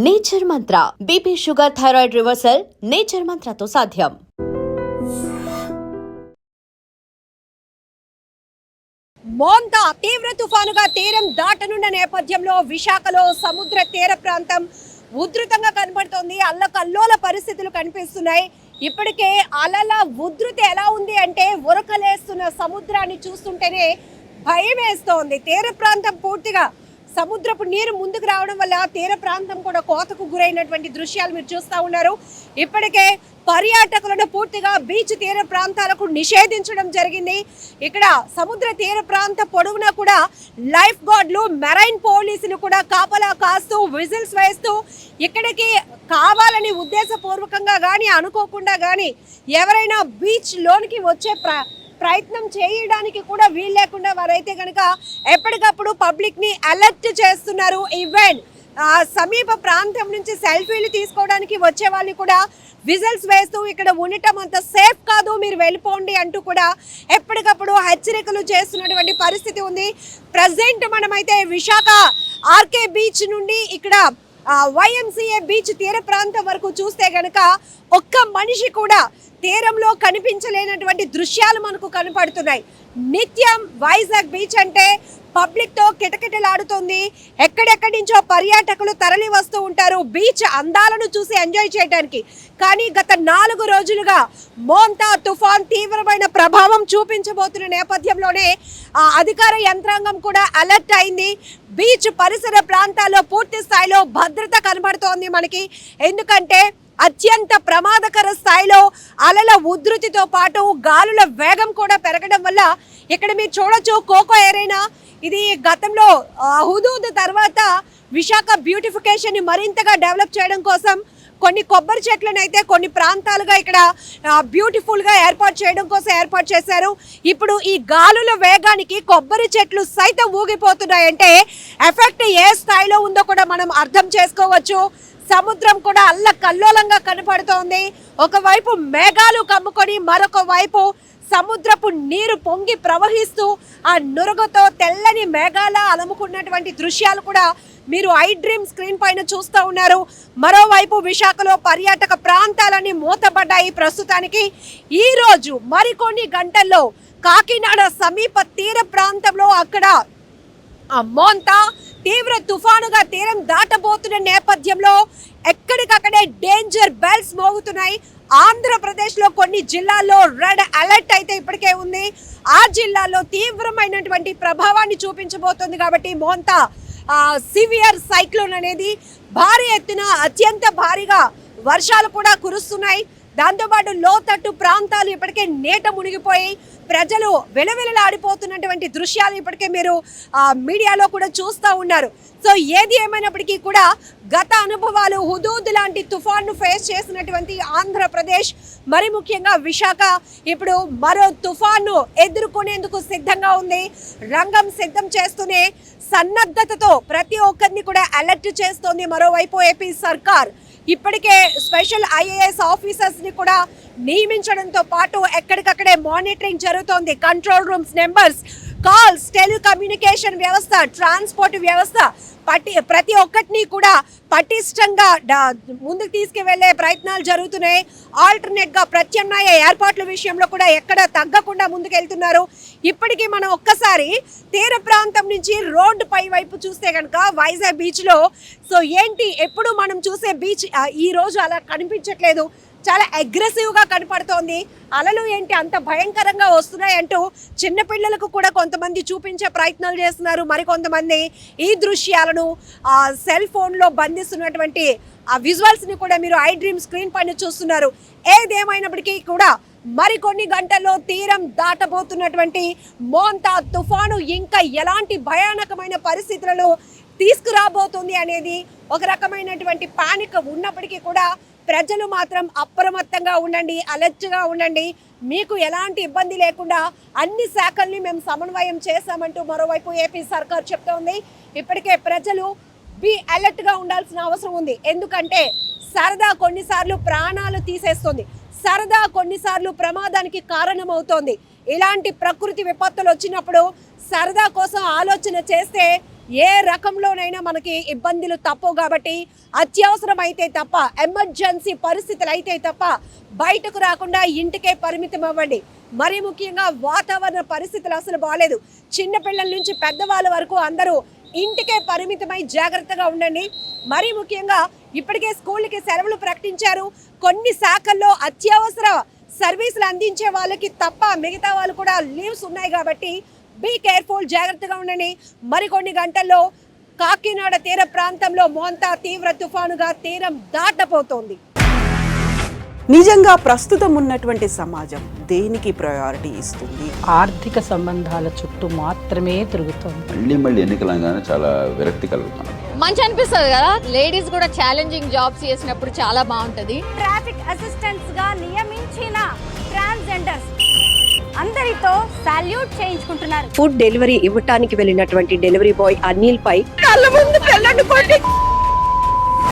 Nature Mantra BP sugar thyroid reversal Nature మంత్రతో సాధ్యం. Montha తీవ్ర తుఫానుగా తీరం దాటనున్న నేపథ్యంలో విశాఖలో సముద్ర తీర ప్రాంతం ఉధృతంగా కనబడుతోంది. అల్లకల్లోల పరిస్థితులు కనిపిస్తున్నాయి. ఇప్పటికే అలల ఉధృతి ఎలా ఉంది అంటే ఉరకలేస్తున్న సముద్రాన్ని చూస్తుంటేనే భయం వేస్తోంది. తీర ప్రాంతం పూర్తిగా సముద్రపు నీరు ముందుకు రావడం వల్ల తీర ప్రాంతం కూడా కోతకు గురైనటువంటి దృశ్యాలు మీరు చూస్తూ ఉన్నారు. ఇప్పటికే పర్యాటకులను పూర్తిగా బీచ్ తీర ప్రాంతాలకు నిషేధించడం జరిగింది. ఇక్కడ సముద్ర తీర ప్రాంత పొడవునా కూడా లైఫ్ గార్డులు, మెరైన్ పోలీసులు కూడా కాపలా కాస్తూ విజిల్స్ వేస్తూ ఇక్కడికి కావాలని ఉద్దేశపూర్వకంగా కానీ అనుకోకుండా కానీ ఎవరైనా బీచ్ లోనికి వచ్చే ప్రయత్నం చేయడానికి కూడా వీలు లేకుండా వారైతే కనుక ఎప్పటికప్పుడు పబ్లిక్ ని అలర్ట్ చేస్తున్నారు. ఈవెన్ సమీప ప్రాంతం నుంచి సెల్ఫీలు తీసుకోవడానికి వచ్చే వాళ్ళని కూడా విజిల్స్ వేస్తూ ఇక్కడ ఉండటం అంత సేఫ్ కాదు, మీరు వెళ్ళిపోండి అంటూ కూడా ఎప్పటికప్పుడు హెచ్చరికలు చేస్తున్నటువంటి పరిస్థితి ఉంది. ప్రజెంట్ మనమైతే విశాఖ ఆర్కే బీచ్ నుండి ఇక్కడ వైఎంసీఏ బీచ్ తీర ప్రాంతం వరకు చూస్తే గనక ఒక్క మనిషి కూడా తీరంలో కనిపించలేనటువంటి దృశ్యాలు మనకు కనపడుతున్నాయి. నిత్యం వైజాగ్ బీచ్ అంటే పబ్లిక్తో కిటకిటలాడుతుంది. ఎక్కడెక్కడి నుంచో పర్యాటకులు తరలి వస్తూ ఉంటారు బీచ్ అందాలను చూసి ఎంజాయ్ చేయడానికి. కానీ గత 4 రోజులుగా మోంతా తుఫాన్ తీవ్రమైన ప్రభావం చూపించబోతున్న నేపథ్యంలోనే అధికార యంత్రాంగం కూడా అలర్ట్ అయింది. బీచ్ పరిసర ప్రాంతాల్లో పూర్తి స్థాయిలో భద్రత కనబడుతోంది మనకి. ఎందుకంటే అత్యంత ప్రమాదకర స్థాయిలో అలల ఉధృతితో పాటు గాలుల వేగం కూడా పెరగడం వల్ల ఇక్కడ మీరు చూడొచ్చు కోకో ఏరైనా ఇది గతంలో హుదూద్ తర్వాత విశాఖ బ్యూటిఫికేషన్ ని మరింతగా డెవలప్ చేయడం కోసం కొన్ని కొబ్బరి చెట్లను అయితే కొన్ని ప్రాంతాలుగా ఇక్కడ బ్యూటిఫుల్ గా ఏర్పాటు చేయడం కోసం ఏర్పాటు చేశారు. ఇప్పుడు ఈ గాలుల వేగానికి కొబ్బరి చెట్లు సైతం ఊగిపోతున్నాయంటే ఎఫెక్ట్ ఏ స్థాయిలో ఉందో కూడా మనం అర్థం చేసుకోవచ్చు. సముద్రం కూడా అల్లకల్లోలంగా కనపడుతోంది. ఒకవైపు మేఘాలు కమ్ముకొని మరొక వైపు సముద్రపు నీరు పొంగి ప్రవహిస్తూ ఆ నురగతో తెల్లని మేఘాల అలముకున్నటువంటి దృశ్యాలు కూడా మీరు ఐ డ్రీమ్ స్క్రీన్ పైన చూస్తూ ఉన్నారు. మరోవైపు విశాఖలో పర్యాటక ప్రాంతాలన్నీ మూతపడ్డాయి. ప్రస్తుతానికి ఈ రోజు మరికొన్ని గంటల్లో కాకినాడ సమీప తీర ప్రాంతంలో అక్కడ మోంతా తీవ్ర తుఫానుగా తీరం దాటబోతున్న నేపథ్యంలో ఎక్కడికక్కడే డేంజర్ బెల్స్ మోగుతున్నాయి. ఆంధ్రప్రదేశ్లో కొన్ని జిల్లాల్లో రెడ్ అలర్ట్ అయితే ఇప్పటికే ఉంది. ఆ జిల్లాలో తీవ్రమైనటువంటి ప్రభావాన్ని చూపించబోతుంది. కాబట్టి మోంతా సివియర్ సైక్లోన్ అనేది భారీ ఎత్తున అత్యంత భారీగా వర్షాలు కూడా కురుస్తున్నాయి. దాంతోపాటు లోతట్టు ప్రాంతాలు ఇప్పటికే నీట మునిగిపోయి ప్రజలు వెలవెలలాడిపోతున్నటువంటి దృశ్యాలు ఇప్పటికే మీరు మీడియాలో కూడా చూస్తూ ఉన్నారు. సో ఏది ఏమైనప్పటికీ కూడా గత అనుభవాలు హుదూద్ లాంటి తుఫాన్ను ఫేస్ చేసినటువంటి ఆంధ్రప్రదేశ్, మరి ముఖ్యంగా విశాఖ ఇప్పుడు మరో తుఫాన్ను ఎదుర్కొనేందుకు సిద్ధంగా ఉంది. రంగం సిద్ధం చేస్తూనే సన్నద్ధతతో ప్రతి ఒక్కరిని కూడా అలర్ట్ చేస్తోంది. మరోవైపు ఏపీ సర్కార్ ఇప్పటికే స్పెషల్ ఐఏఎస్ ఆఫీసర్స్ ని కూడా నియమించడంతో పాటు ఎక్కడికక్కడే మానిటరింగ్ జరుగుతోంది. Control rooms numbers, calls, telecommunication వ్యవస్థ, ట్రాన్స్పోర్ట్ వ్యవస్థ ప్రతి ఒక్కటిని కూడా పటిష్టంగా ముందుకు తీసుకువెళ్లే ప్రయత్నాలు జరుగుతున్నాయి. ఆల్టర్నేట్ గా ప్రత్యామ్నాయ ఏర్పాట్ల విషయంలో కూడా ఎక్కడ తగ్గకుండా ముందుకెళ్తున్నారు. ఇప్పటికీ మనం ఒక్కసారి తీర ప్రాంతం నుంచి రోడ్డు పై వైపు చూస్తే కనుక వైజాగ్ బీచ్ లో సో ఏంటి ఎప్పుడు మనం చూసే బీచ్ ఈ రోజు అలా కనిపించట్లేదు. చాలా అగ్రెసివ్ గా కనపడుతోంది. అలలు ఏంటి అంత భయంకరంగా వస్తున్నాయంటూ చిన్నపిల్లలకు కూడా కొంతమంది చూపించే ప్రయత్నాలు చేస్తున్నారు. మరికొంతమంది ఈ దృశ్యాలను సెల్ ఫోన్లో బంధిస్తున్నటువంటి ఆ విజువల్స్ని కూడా మీరు ఐ డ్రీమ్ స్క్రీన్ పైన చూస్తున్నారు. ఏదేమైనప్పటికీ కూడా మరికొన్ని గంటల్లో తీరం దాటబోతున్నటువంటి మోంతా తుఫాను ఇంకా ఎలాంటి భయానకమైన పరిస్థితులను తీసుకురాబోతుంది అనేది ఒక రకమైనటువంటి పానిక్ ఉన్నప్పటికీ కూడా ప్రజలు మాత్రం అప్రమత్తంగా ఉండండి, అలర్ట్గా ఉండండి. మీకు ఎలాంటి ఇబ్బంది లేకుండా అన్ని శాఖల్ని మేము సమన్వయం చేశామంటూ మరోవైపు ఏపీ సర్కార్ చెప్తోంది. ఇప్పటికే ప్రజలు బీ అలర్ట్గా ఉండాల్సిన అవసరం ఉంది. ఎందుకంటే సరదా కొన్నిసార్లు ప్రాణాలు తీసేస్తుంది, సరదా కొన్నిసార్లు ప్రమాదానికి కారణమవుతోంది. ఇలాంటి ప్రకృతి విపత్తులు వచ్చినప్పుడు సరదా కోసం ఆలోచన చేస్తే ఏ రకంలోనైనా మనకి ఇబ్బందులు తప్పవు కాబట్టి అత్యవసరం అయితే తప్ప, ఎమర్జెన్సీ పరిస్థితులు అయితే తప్ప బయటకు రాకుండా ఇంటికే పరిమితం అవ్వండి. మరీ ముఖ్యంగా వాతావరణ పరిస్థితులు అసలు బాగాలేదు. చిన్నపిల్లల నుంచి పెద్దవాళ్ళ వరకు అందరూ ఇంటికే పరిమితమై జాగ్రత్తగా ఉండండి. మరీ ముఖ్యంగా ఇప్పటికే స్కూళ్ళకి సెలవులు ప్రకటించారు. కొన్ని శాఖల్లో అత్యవసర సర్వీసులు అందించే వాళ్ళకి తప్ప మిగతా వాళ్ళు కూడా లీవ్స్ ఉన్నాయి కాబట్టి బీ కేర్ఫుల్, జాగ్రత్తగా ఉండండి. మరికొన్ని గంటల్లో కాకినాడ తీర ప్రాంతంలో మోంతా తీవ్ర తుఫానుగా తీరం దాటపోతోంది. నిజంగా ప్రస్తుతం ఉన్నటువంటి సమాజం దేనికి ప్రయారిటీ ఇస్తుంది? ఆర్థిక సంబంధాల చుట్టూ మాత్రమే తిరుగుతుంది. మళ్ళీ ఎన్నికలంగానే చాలా విరక్తి కలుగుతాను. మంచి అనిపిస్తుంది కదా, లేడీస్ కూడా ఛాలెంజింగ్ జాబ్స్ చేసినప్పుడు చాలా బాగుంటది. ట్రాఫిక్ అసిస్టెంట్స్ గా నియమించిన ట్రాన్స్జెండర్స్ అందరితో సాల్యూట్ చేయించుకుంటున్నారు. ఫుడ్ డెలివరీ ఇవ్వటానికి వెళ్ళినటువంటి డెలివరీ బాయ్ అనిల్ పై కళ్ళ ముందు పెళ్ళండి